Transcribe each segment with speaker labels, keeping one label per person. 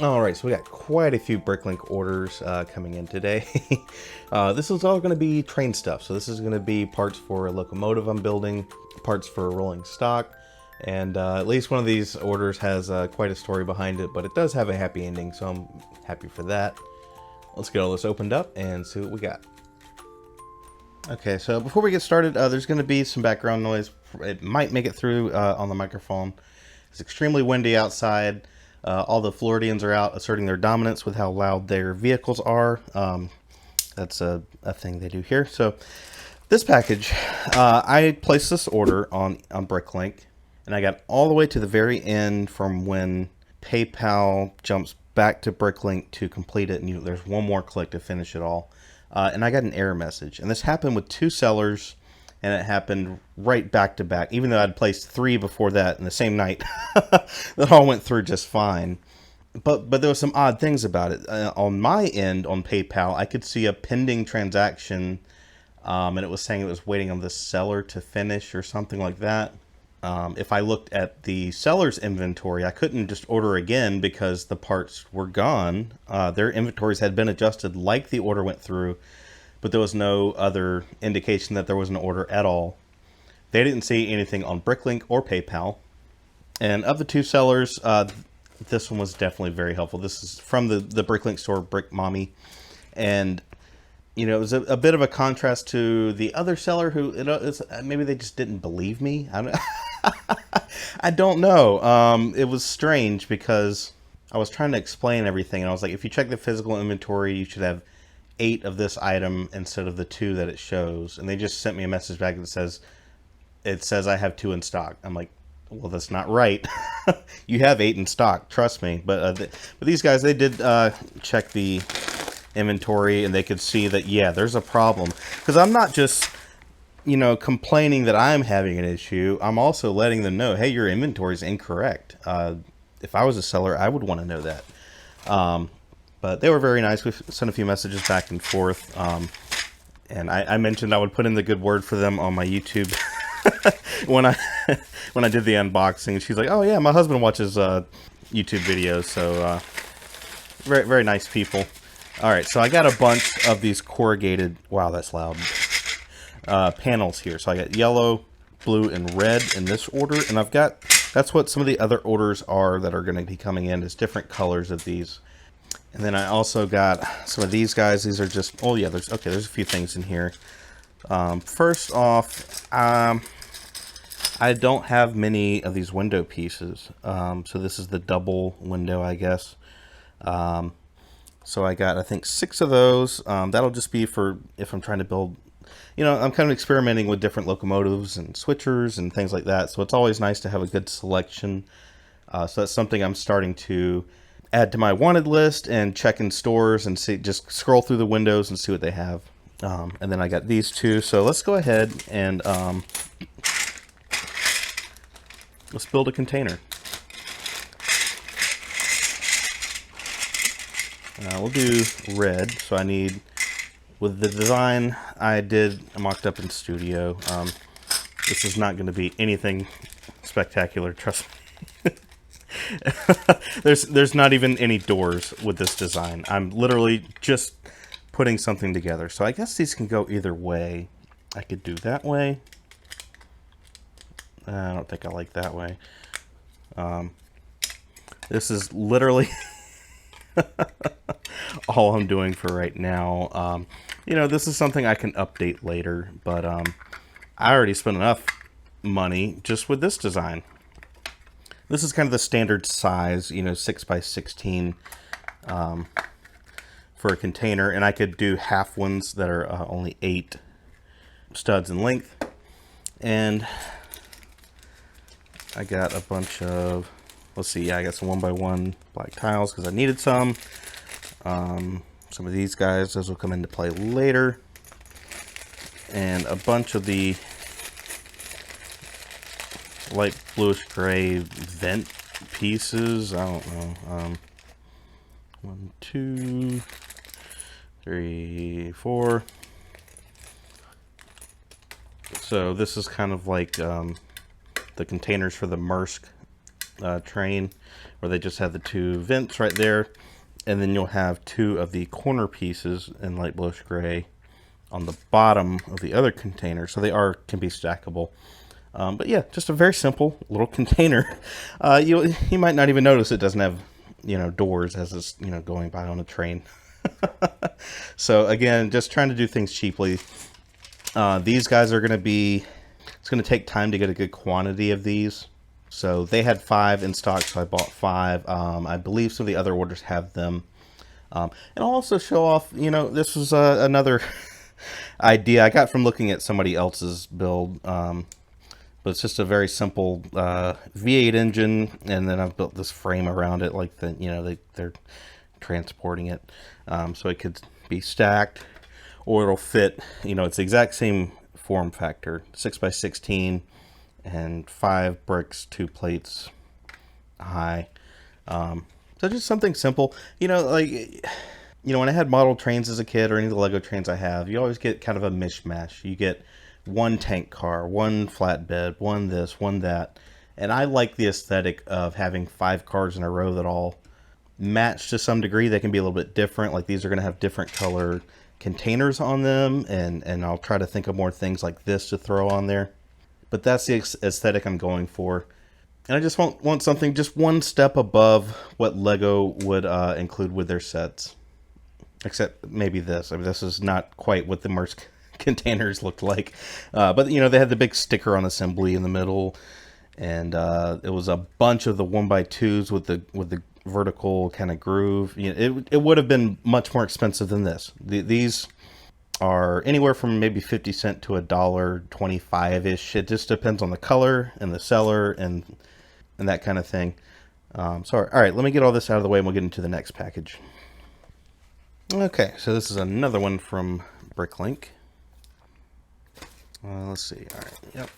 Speaker 1: Alright, so we got quite a few Bricklink orders coming in today. This is all going to be train stuff. So this is going to be parts for a locomotive I'm building, parts for a rolling stock, and at least one of these orders has quite a story behind it, but it does have a happy ending, so I'm happy for that. Let's get all this opened up and see what we got. Okay, so before we get started, there's going to be some background noise. It might make it through on the microphone. It's extremely windy outside. All the Floridians are out asserting their dominance with how loud their vehicles are. That's a thing they do here. So this package, I placed this order on Bricklink, and I got all the way to the very end from when PayPal jumps back to Bricklink to complete it, and there's one more click to finish it all. And I got an error message. And this happened with two sellers, and it happened right back to back, even though I'd placed 3 before that in the same night. That all went through just fine. But there were some odd things about it. On my end, on PayPal, I could see a pending transaction, and it was saying it was waiting on the seller to finish or something like that. If I looked at the seller's inventory, I couldn't just order again because the parts were gone. Their inventories had been adjusted like the order went through, but there was no other indication that there was an order at all. They didn't see anything on Bricklink or PayPal. And of the two sellers, this one was definitely very helpful. This is from the Bricklink store, Brick Mommy. And, you know, it was a bit of a contrast to the other seller who, maybe they just didn't believe me. I don't know. It was strange because I was trying to explain everything. And I was like, if you check the physical inventory, you should have 8 of this item instead of the 2 that it shows. And they just sent me a message back that says, I have 2 in stock. I'm like, well, that's not right. You have 8 in stock, trust me. But these guys, they did check the inventory, and they could see that, yeah, there's a problem. Because I'm not just, you know, complaining that I'm having an issue. I'm also letting them know, hey, your inventory is incorrect. If I was a seller, I would want to know that. But they were very nice. We sent a few messages back and forth. And I mentioned I would put in the good word for them on my YouTube when I did the unboxing. She's like, oh yeah, my husband watches YouTube videos. So very, very nice people. All right, so I got a bunch of these corrugated, wow, that's loud, panels here. So I got yellow, blue, and red in this order. And that's what some of the other orders are that are going to be coming in, is different colors of these. And then I also got some of these guys. These are just, oh yeah, there's a few things in here. First off, I don't have many of these window pieces. So this is the double window, I guess. So I got, I think, 6 of those. That'll just be for if I'm trying to build, you know, I'm kind of experimenting with different locomotives and switchers and things like that. So it's always nice to have a good selection. So that's something I'm starting to add to my wanted list and check in stores and see, just scroll through the windows and see what they have. And then I got these 2. So let's go ahead and let's build a container. We'll do red. So I need, with the design I mocked up in studio. This is not going to be anything spectacular, trust me. There's not even any doors with this design. I'm literally just putting something together. So I guess these can go either way. I could do that way. I don't think I like that way. This is literally all I'm doing for right now. You know, this is something I can update later, but I already spent enough money just with this design. This is kind of the standard size, you know, 6x16 for a container. And I could do half ones that are only 8 studs in length. And I got a bunch of, let's see, yeah, I got some 1x1 black tiles because I needed some. Some of these guys, those will come into play later. And a bunch of the light bluish gray vent pieces. I don't know. 1, 2, 3, 4. So this is kind of like the containers for the Maersk train, where they just have the two vents right there, and then you'll have two of the corner pieces in light bluish gray on the bottom of the other container, so they can be stackable. But yeah, just a very simple little container. You might not even notice it doesn't have doors as it's going by on a train. So again, just trying to do things cheaply. These guys are going to be, it's going to take time to get a good quantity of these. So they had 5 in stock, so I bought 5. I believe some of the other orders have them. And I'll also show off, this was another idea I got from looking at somebody else's build. But it's just a very simple V8 engine, and then I've built this frame around it, like they're transporting it, so it could be stacked, or it'll fit. It's the exact same form factor, 6x16, and 5 bricks, 2 plates high. So just something simple. When I had model trains as a kid, or any of the Lego trains I have, you always get kind of a mishmash. You get one tank car, one flatbed, one this, one that. And I like the aesthetic of having 5 cars in a row that all match to some degree. They can be a little bit different. Like these are going to have different color containers on them. And I'll try to think of more things like this to throw on there. But that's the aesthetic I'm going for. And I just want something just one step above what Lego would include with their sets. Except maybe this. I mean, this is not quite what the Maersk containers looked like, but they had the big sticker on assembly in the middle, and it was a bunch of the 1x2s with the vertical kind of groove. It would have been much more expensive than this. These are anywhere from maybe 50 cents to $1.25-ish. It just depends on the color and the seller and that kind of thing. All right, let me get all this out of the way and we'll get into the next package. Okay, so this is another one from Bricklink. Let's see. All right. Yep.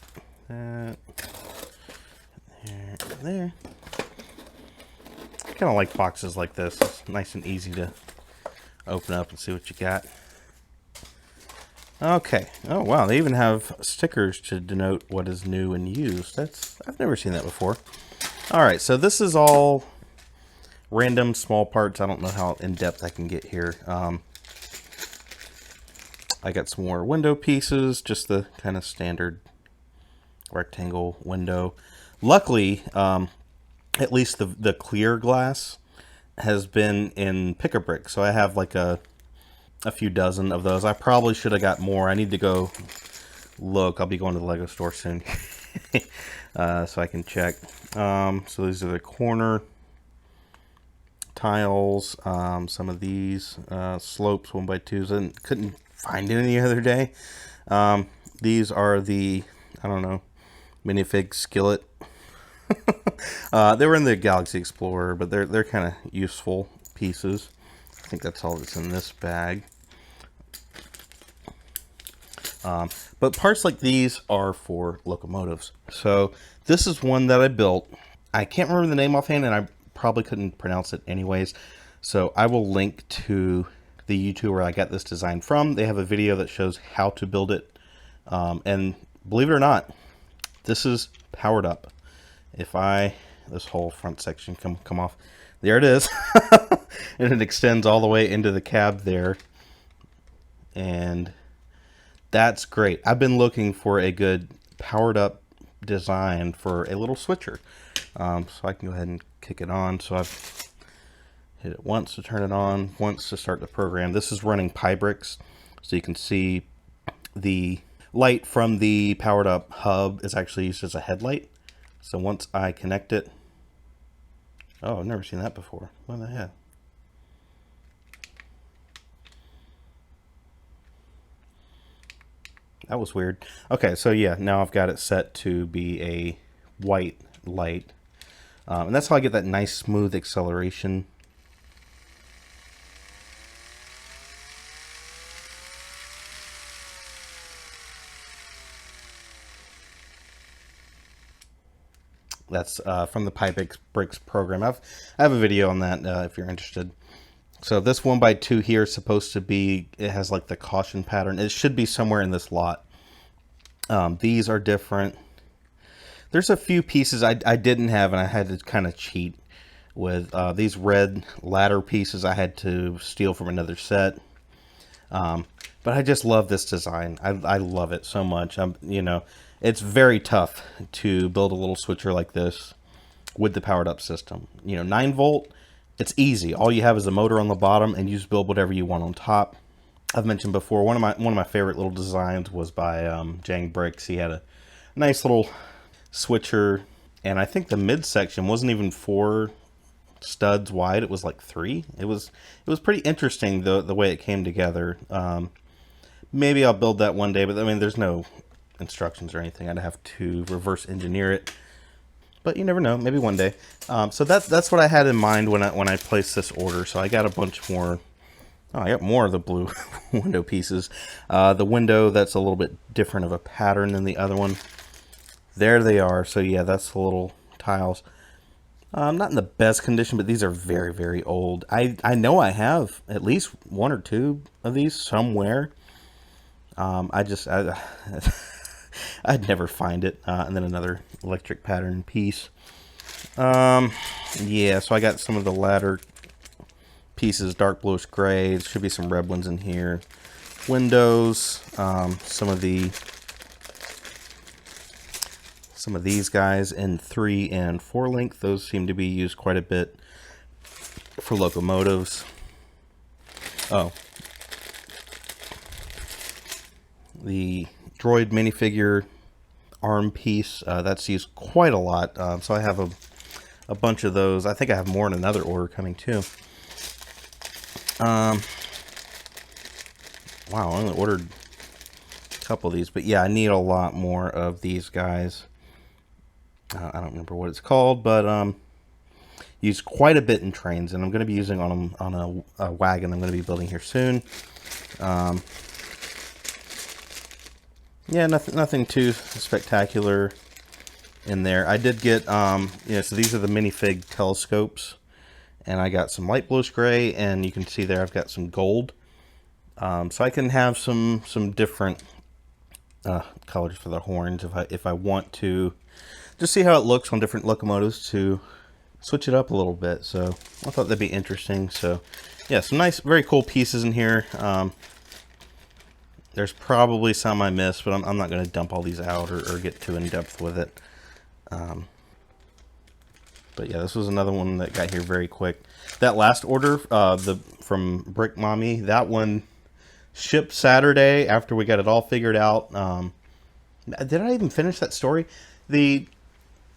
Speaker 1: There. I kind of like boxes like this. It's nice and easy to open up and see what you got. Okay. Oh wow, they even have stickers to denote what is new and used. I've never seen that before. All right, so this is all random small parts. I don't know how in depth I can get here. I got some more window pieces, just the kind of standard rectangle window. Luckily, at least the clear glass has been in PyBricks, so I have like a few dozen of those. I probably should have got more. I need to go look. I'll be going to the Lego store soon, so I can check. So these are the corner tiles. Some of these slopes 1x2s, and couldn't find any the other day. These are the, I don't know, minifig skillet. They were in the Galaxy Explorer, but they're kind of useful pieces. I think that's all that's in this bag. But parts like these are for locomotives. So this is one that I built. I can't remember the name offhand, and I probably couldn't pronounce it anyways. So I will link to the YouTube where I got this design from. They have a video that shows how to build it. And believe it or not, this is powered up. If this whole front section come off, there it is. And it extends all the way into the cab there. And that's great. I've been looking for a good powered up design for a little switcher. So I can go ahead and kick it on. So I've hit it once to turn it on, once to start the program. This is running PyBricks, so you can see the light from the powered up hub is actually used as a headlight. So once I connect it, oh, I've never seen that before. What the heck? That was weird. Okay, so yeah, now I've got it set to be a white light. And that's how I get that nice smooth acceleration. That's from the PyBricks program. I have a video on that if you're interested. So this 1x2 here is supposed to be, it has like the caution pattern. It should be somewhere in this lot. These are different. There's a few pieces I didn't have, and I had to kind of cheat with these red ladder pieces. I had to steal from another set. But I just love this design. I love it so much. You know, it's very tough to build a little switcher like this with the powered up system. You know, 9-volt, it's easy. All you have is a motor on the bottom, and you just build whatever you want on top. I've mentioned before, one of my favorite little designs was by PyBricks. He had a nice little switcher, and I think the midsection wasn't even 4 studs wide. It was like 3. It was pretty interesting the way it came together. Maybe I'll build that one day, but I mean, there's no instructions or anything. I'd have to reverse engineer it, but you never know. Maybe one day. So that's what I had in mind when I placed this order. So I got a bunch more. Oh, I got more of the blue window pieces. The window that's a little bit different of a pattern than the other one. There they are. So yeah, that's the little tiles. Not in the best condition, but these are very, very old. I know I have at least 1 or 2 of these somewhere. I'd never find it. And then another electric pattern piece. Yeah, so I got some of the ladder pieces, dark bluish gray. There should be some red ones in here. Windows, some of these guys in 3 and 4 length. Those seem to be used quite a bit for locomotives. Oh, the droid minifigure arm piece, that's used quite a lot. So I have a bunch of those. I think I have more in another order coming too. Wow, I only ordered a couple of these, but yeah, I need a lot more of these guys. I don't remember what it's called, but used quite a bit in trains, and I'm going to be using on a wagon I'm going to be building here soon. Yeah, nothing too spectacular in there. I did get, so these are the minifig telescopes, and I got some light bluish gray, and you can see there I've got some gold. So I can have some different colors for the horns if I want to. Just see how it looks on different locomotives to switch it up a little bit. So I thought that'd be interesting. So yeah, some nice, very cool pieces in here. There's probably some I missed, but I'm not going to dump all these out or get too in depth with it. But yeah, this was another one that got here very quick. That last order, from Brick Mommy, that one shipped Saturday after we got it all figured out. Did I even finish that story?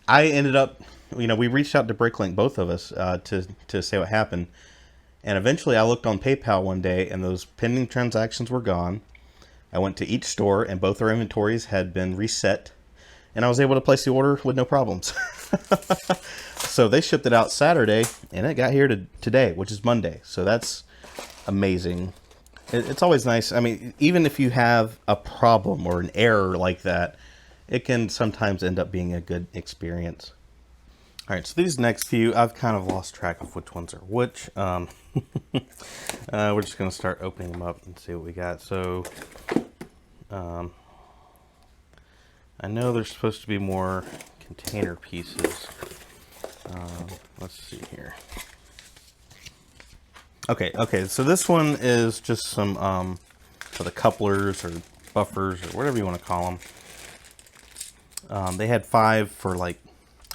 Speaker 1: I ended up, we reached out to Bricklink, both of us, to say what happened. And eventually I looked on PayPal one day and those pending transactions were gone. I went to each store and both our inventories had been reset. And I was able to place the order with no problems. So they shipped it out Saturday and it got here today, which is Monday. So that's amazing. It's always nice. I mean, even if you have a problem or an error like that, it can sometimes end up being a good experience. All right, so these next few, I've kind of lost track of which ones are which. We're just going to start opening them up and see what we got. So, I know there's supposed to be more container pieces. Let's see here. Okay, so this one is just some, for the couplers or buffers or whatever you want to call them. They had 5 for like,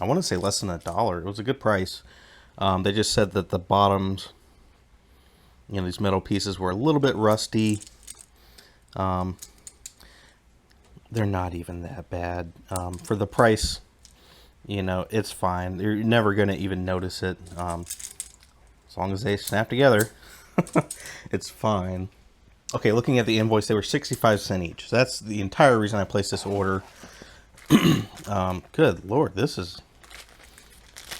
Speaker 1: I want to say less than $1. It was a good price. They just said that the bottoms, these metal pieces were a little bit rusty. They're not even that bad. For the price, it's fine. You're never going to even notice it. As long as they snap together, it's fine. Okay, looking at the invoice, they were 65 cents each. So that's the entire reason I placed this order. Good Lord, this is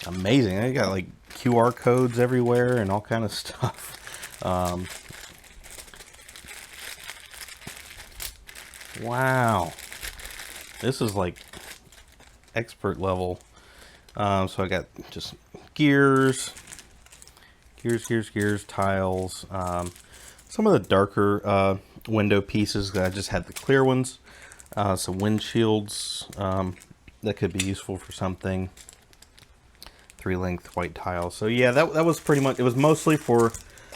Speaker 1: amazing. I got like QR codes everywhere and all kind of stuff. Wow, this is like expert level. So I got just gears, tiles, some of the darker window pieces. I just had the clear ones, some windshields, that could be useful for something. 3-length white tile. So yeah, that was pretty much, it was mostly for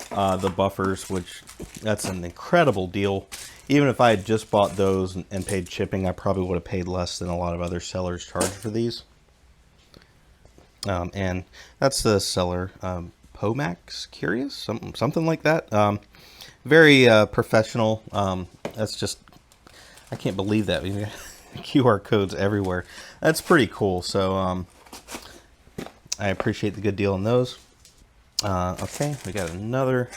Speaker 1: the buffers, which that's an incredible deal. Even if I had just bought those and paid shipping, I probably would have paid less than a lot of other sellers charge for these. And that's the seller, Pomax Curious, something like that. Very professional. That's just, I can't believe that. We got QR codes everywhere. That's pretty cool. So I appreciate the good deal on those. Okay, we got another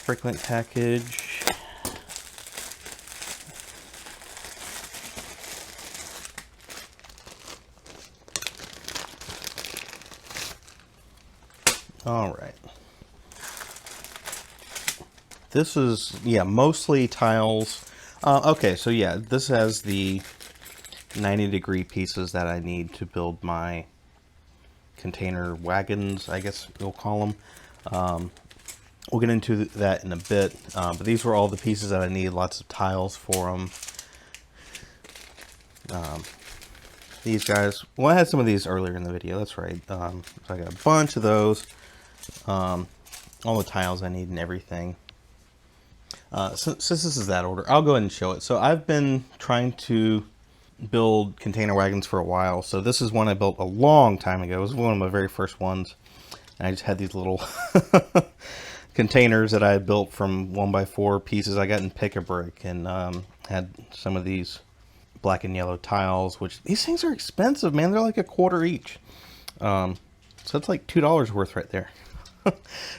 Speaker 1: Bricklink package. All right. This is, yeah, mostly tiles. Okay, so yeah, this has the 90-degree pieces that I need to build my container wagons, I guess we'll call them. We'll get into that in a bit, but these were all the pieces that I need. Lots of tiles for them. These guys, well, I had some of these earlier in the video, that's right. So I got a bunch of those. All the tiles I need and everything. Since this is that order, I'll go ahead and show it. So I've been trying to build container wagons for a while. So this is one I built a long time ago. It was one of my very first ones. And I just had these little containers that I had built from 1x4 pieces I got in Pick-a-Brick, and had some of these black and yellow tiles, which these things are expensive, man. They're like $1 each. So it's like $2 worth right there.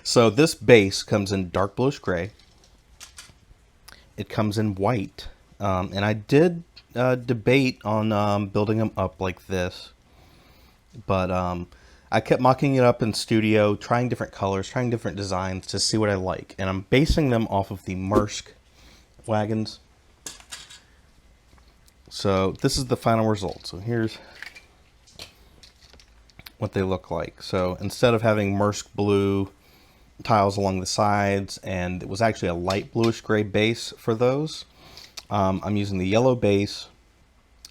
Speaker 1: So this base comes in dark bluish gray. It comes in white. And I did debate on building them up like this, but I kept mocking it up in studio, trying different colors, trying different designs to see what I like, and I'm basing them off of the Maersk wagons. So this is the final result. So here's what they look like. So instead of having Maersk blue tiles along the sides, and it was actually a light bluish gray base for those, I'm using the yellow base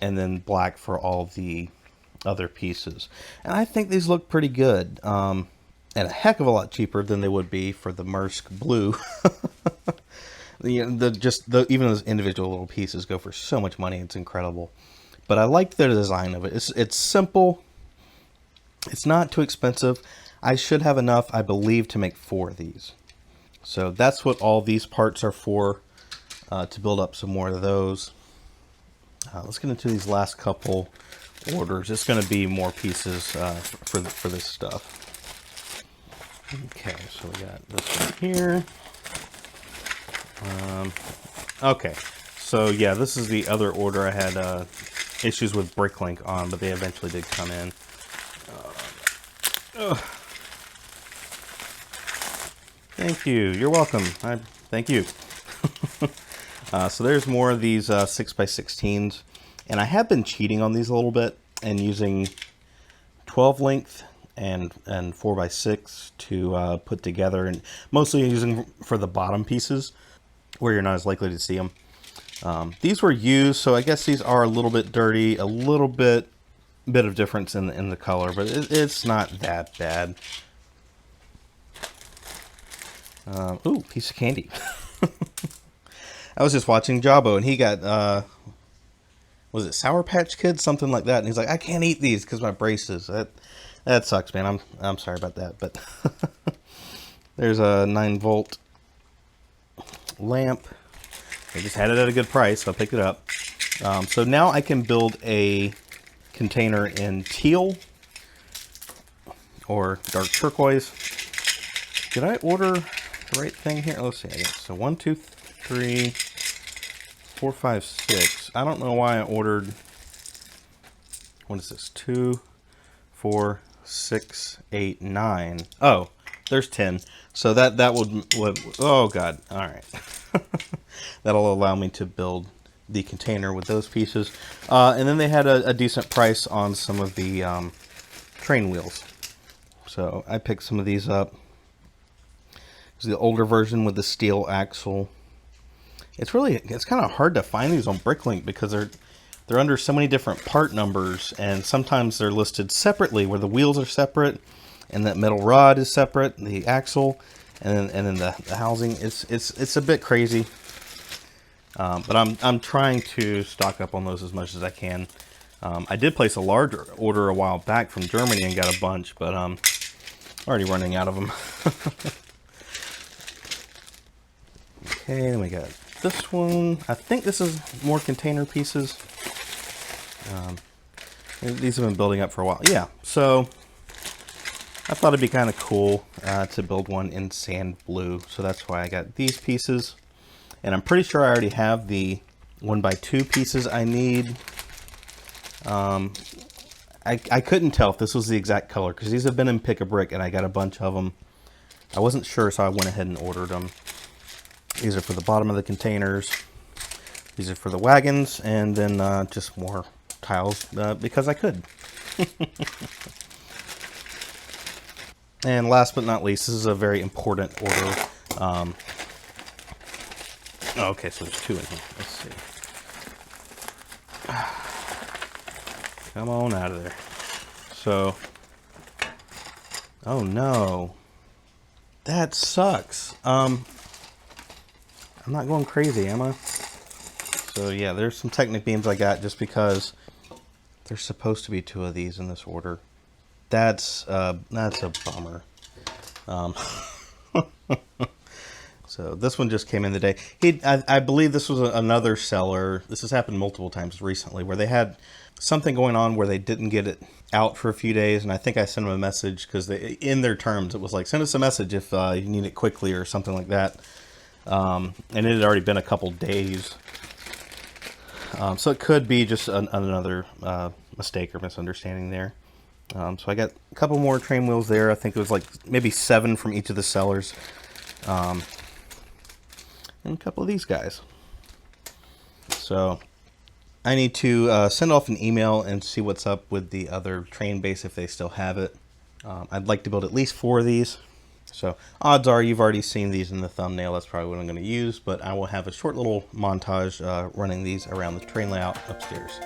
Speaker 1: and then black for all the other pieces. And I think these look pretty good, and a heck of a lot cheaper than they would be for the Maersk blue. Even those individual little pieces go for so much money. It's incredible. But I like the design of it. It's simple. It's not too expensive. I should have enough, I believe, to make 4 of these. So that's what all these parts are for, to build up some more of those. Let's get into these last couple orders. It's going to be more pieces for this stuff. Okay, so we got this one here. Okay, so yeah, this is the other order I had issues with Bricklink on, but they eventually did come in. Thank you. You're welcome. Thank you. So there's more of these 6x16s, and I have been cheating on these a little bit and using 12 length and 4x6 to put together, and mostly using for the bottom pieces where you're not as likely to see them. These were used, so I guess these are a little bit dirty, a little bit of difference in the color, but it's not that bad. Ooh, piece of candy. I was just watching Jabo, and he got, was it Sour Patch Kids? Something like that. And he's like, I can't eat these because my braces. That sucks, man. I'm sorry about that. But there's a 9-volt lamp. I just had it at a good price, so I picked it up. So now I can build a container in teal or dark turquoise. Did I order the right thing here? Let's see. So 1, 2, 3, 4, 5, 6. I don't know why I ordered. What is this? 2, 4, 6, 8, 9. Oh, there's 10. So that would oh god. All right. That'll allow me to build the container with those pieces. And then they had a decent price on some of the train wheels. So I picked some of these up. It's the older version with the steel axle. It's kind of hard to find these on Bricklink because they're under so many different part numbers, and sometimes they're listed separately where the wheels are separate and that metal rod is separate, the axle, and then the housing. It's a bit crazy, but I'm trying to stock up on those as much as I can. I did place a large order a while back from Germany and got a bunch, but I'm already running out of them. Okay, then we got this one. I think this is more container pieces. These have been building up for a while. Yeah, so I thought it'd be kind of cool to build one in sand blue. So that's why I got these pieces. And I'm pretty sure I already have the 1x2 pieces I need. I couldn't tell if this was the exact color because these have been in Pick a Brick and I got a bunch of them. I wasn't sure, so I went ahead and ordered them. These are for the bottom of the containers. These are for the wagons, and then just more tiles because I could. And last but not least, this is a very important order. Okay, so there's two in here. Let's see. Come on out of there. So, oh no, that sucks. I'm not going crazy, am I? So yeah, there's some Technic beams I got just because there's supposed to be two of these in this order. That's a bummer. So this one just came in today. I believe this was another seller. This has happened multiple times recently where they had something going on where they didn't get it out for a few days, and I think I sent them a message because in their terms it was like, send us a message if you need it quickly or something like that. And it had already been a couple days. So it could be just another mistake or misunderstanding there. So I got a couple more train wheels there. I think it was like maybe 7 from each of the sellers. And a couple of these guys. So I need to send off an email and see what's up with the other train base if they still have it. I'd like to build at least 4 of these. So odds are you've already seen these in the thumbnail. That's probably what I'm going to use, but I will have a short little montage running these around the train layout upstairs.